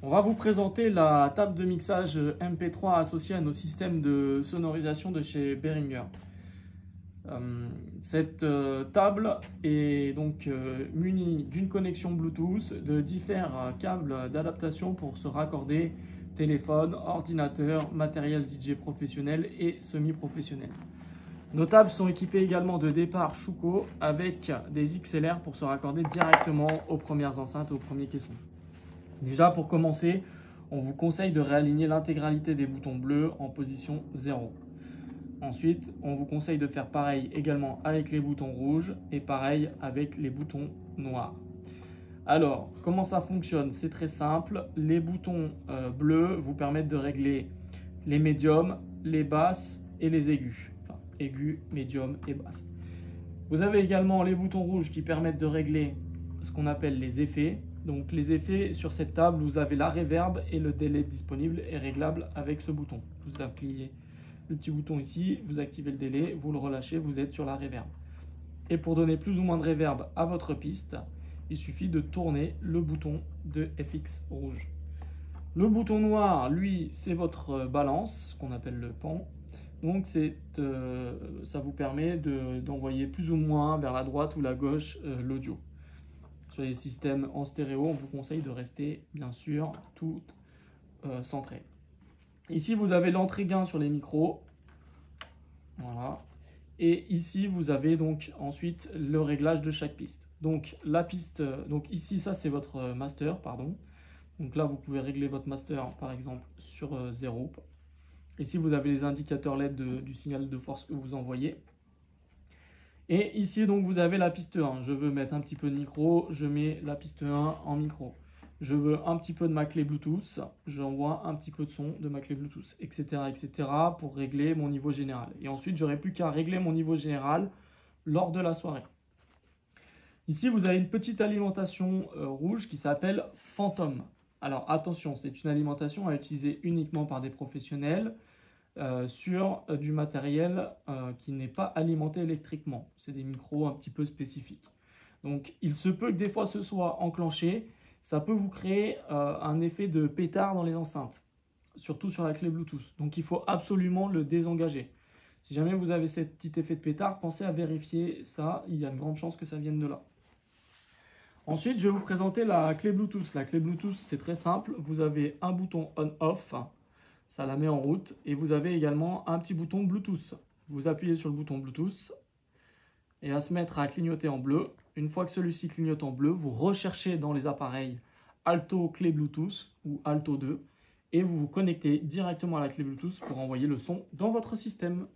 On va vous présenter la table de mixage MP3 associée à nos systèmes de sonorisation de chez Behringer. Cette table est donc munie d'une connexion Bluetooth, de différents câbles d'adaptation pour se raccorder téléphone, ordinateur, matériel DJ professionnel et semi-professionnel. Nos tables sont équipées également de départ Schuko avec des XLR pour se raccorder directement aux premières enceintes, aux premiers caissons. Déjà pour commencer, on vous conseille de réaligner l'intégralité des boutons bleus en position 0. Ensuite, on vous conseille de faire pareil également avec les boutons rouges et pareil avec les boutons noirs. Alors, comment ça fonctionne? C'est très simple. Les boutons bleus vous permettent de régler les médiums, les basses et les aigus. Enfin, aigus, médium et basses. Vous avez également les boutons rouges qui permettent de régler ce qu'on appelle les effets. Donc les effets sur cette table, vous avez la reverb et le délai disponible est réglable avec ce bouton. Vous appuyez le petit bouton ici, vous activez le délai, vous le relâchez, vous êtes sur la reverb. Et pour donner plus ou moins de reverb à votre piste, il suffit de tourner le bouton de FX rouge. Le bouton noir, lui, c'est votre balance, ce qu'on appelle le pan. Donc ça vous permet d'envoyer plus ou moins vers la droite ou la gauche l'audio. Sur les systèmes en stéréo, on vous conseille de rester bien sûr tout centré. Ici, vous avez l'entrée gain sur les micros. Voilà. Et ici, vous avez donc ensuite le réglage de chaque piste. Donc la piste, donc ici, ça c'est votre master, pardon. Donc là, vous pouvez régler votre master par exemple sur 0. Ici, vous avez les indicateurs LED du signal de force que vous envoyez. Et ici, donc, vous avez la piste 1. Je veux mettre un petit peu de micro, je mets la piste 1 en micro. Je veux un petit peu de ma clé Bluetooth, j'envoie un petit peu de son de ma clé Bluetooth, etc., etc. pour régler mon niveau général. Et ensuite, j'aurai plus qu'à régler mon niveau général lors de la soirée. Ici, vous avez une petite alimentation rouge qui s'appelle Phantom. Alors, attention, c'est une alimentation à utiliser uniquement par des professionnels. Sur du matériel qui n'est pas alimenté électriquement. C'est des micros un petit peu spécifiques. Donc il se peut que des fois ce soit enclenché. Ça peut vous créer un effet de pétard dans les enceintes, surtout sur la clé Bluetooth. Donc il faut absolument le désengager. Si jamais vous avez ce petit effet de pétard, pensez à vérifier ça. Il y a une grande chance que ça vienne de là. Ensuite, je vais vous présenter la clé Bluetooth. La clé Bluetooth, c'est très simple. Vous avez un bouton on-off. Ça la met en route et vous avez également un petit bouton Bluetooth. Vous appuyez sur le bouton Bluetooth et à se mettre à clignoter en bleu. Une fois que celui-ci clignote en bleu, vous recherchez dans les appareils Alto clé Bluetooth ou Alto 2 et vous vous connectez directement à la clé Bluetooth pour envoyer le son dans votre système.